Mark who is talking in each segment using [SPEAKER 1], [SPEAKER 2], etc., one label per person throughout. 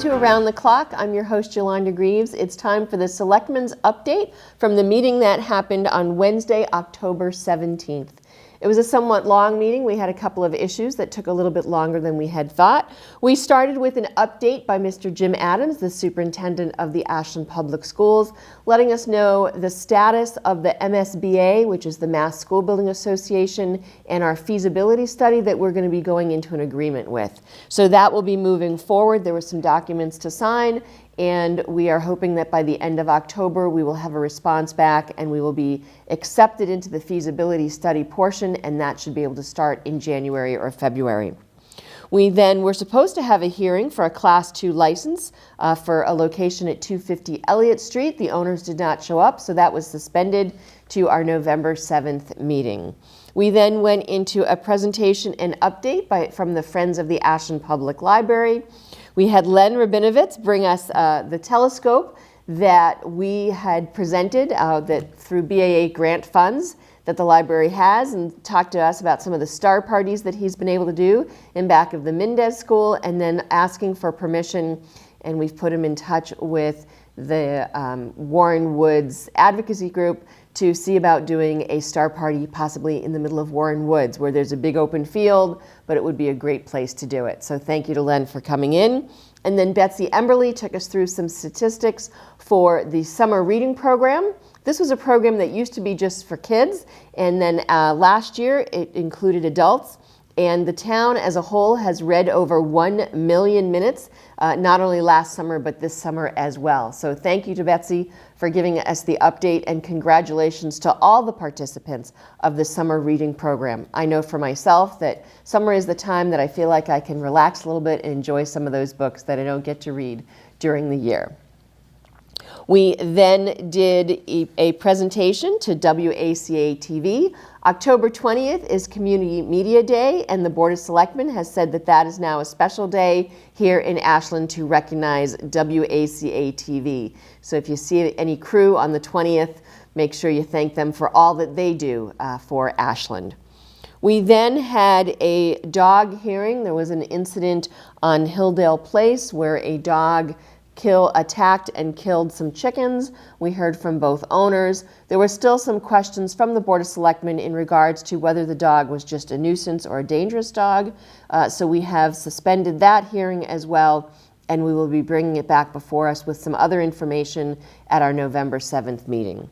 [SPEAKER 1] to Around the Clock. I'm your host, Yolanda Greaves. It's time for the Selectmen's update from the meeting that happened on Wednesday, October 17th. It was a somewhat long meeting. We had a couple of issues that took a little bit longer than we had thought. We started with an update by Mr. Jim Adams, the superintendent of the Ashland Public Schools, letting us know the status of the MSBA, which is the Mass School Building Association, and our feasibility study that we're going to be going into an agreement with. So that will be moving forward. There were some documents to sign, and we are hoping that by the end of October we will have a response back and we will be accepted into the feasibility study portion, and that should be able to start in January or February. We then were supposed to have a hearing for a Class 2 license for a location at 250 Elliott Street. The owners did not show up, so that was suspended to our November 7th meeting. We then went into a presentation and update from the Friends of the Ashland Public Library. We had Len Rabinovitz bring us the telescope that we had presented that through BAA grant funds that the library has, and talk to us about some of the star parties that he's been able to do in back of the Mendez School, and then asking for permission, and we've put him in touch with the Warren Woods advocacy group to see about doing a star party possibly in the middle of Warren Woods, where there's a big open field, but it would be a great place to do it. So thank you to Len for coming in. And then Betsy Emberly took us through some statistics for the summer reading program. This was a program that used to be just for kids, and then last year it included adults. And the town as a whole has read over 1 million minutes, not only last summer, but this summer as well. So thank you to Betsy for giving us the update, and congratulations to all the participants of the summer reading program. I know for myself that summer is the time that I feel like I can relax a little bit and enjoy some of those books that I don't get to read during the year. We then did a presentation to WACA-TV. October 20th is Community Media Day, and the Board of Selectmen has said that that is now a special day here in Ashland to recognize WACA-TV. So if you see any crew on the 20th, make sure you thank them for all that they do for Ashland. We then had a dog hearing. There was an incident on Hilldale Place where a dog attacked and killed some chickens. We heard from both owners. There were still some questions from the Board of Selectmen in regards to whether the dog was just a nuisance or a dangerous dog. So we have suspended that hearing as well, and we will be bringing it back before us with some other information at our November 7th meeting.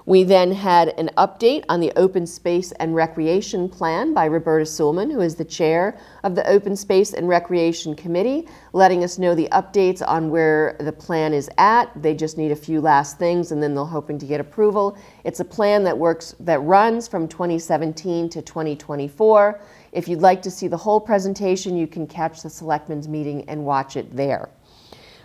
[SPEAKER 1] We then had an update on the Open Space and Recreation Plan by Roberta Soolman, who is the chair of the Open Space and Recreation Committee, letting us know the updates on where the plan is at. They just need a few last things, and then they're hoping to get approval. It's a plan that runs from 2017 to 2024. If you'd like to see the whole presentation, you can catch the Selectmen's meeting and watch it there.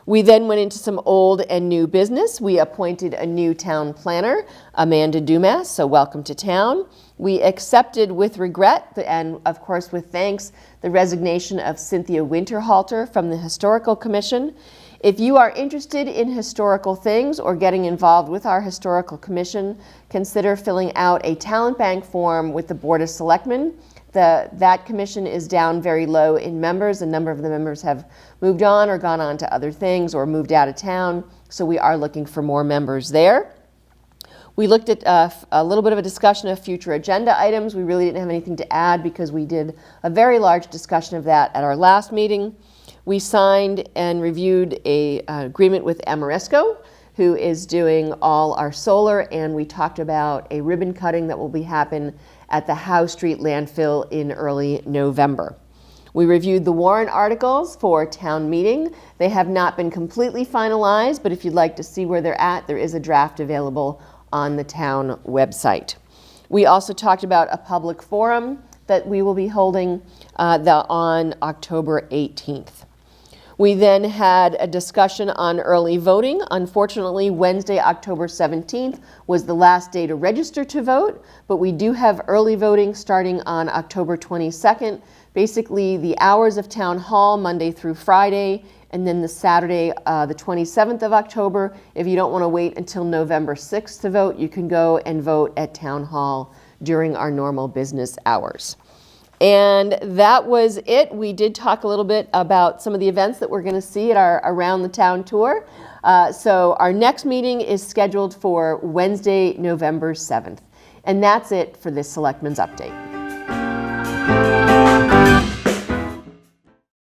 [SPEAKER 1] We then went into some old and new business. We appointed a new town planner, Amanda Dumas, so welcome to town. We accepted with regret, and of course with thanks, the resignation of Cynthia Winterhalter from the Historical Commission. If you are interested in historical things or getting involved with our Historical Commission, consider filling out a talent bank form with the Board of Selectmen. That commission is down very low in members. A number of the members have moved on or gone on to other things or moved out of town, so we are looking for more members there. We looked at a little bit of a discussion of future agenda items. We really didn't have anything to add because we did a very large discussion of that at our last meeting. We signed and reviewed an agreement with Ameresco, who is doing all our solar, and we talked about a ribbon cutting that will happen at the Howe Street landfill in early November. We reviewed the warrant articles for town meeting. They have not been completely finalized, but if you'd like to see where they're at, there is a draft available on the town website. We also talked about a public forum that we will be holding on October 18th. We then had a discussion on early voting. Unfortunately, Wednesday, October 17th was the last day to register to vote, but we do have early voting starting on October 22nd. Basically, the hours of town hall, Monday through Friday, and then the Saturday, the 27th of October. If you don't want to wait until November 6th to vote, you can go and vote at town hall during our normal business hours. And that was it. We did talk a little bit about some of the events that we're going to see at our Around the Town tour. So our next meeting is scheduled for Wednesday, November 7th. And that's it for this Selectmen's Update.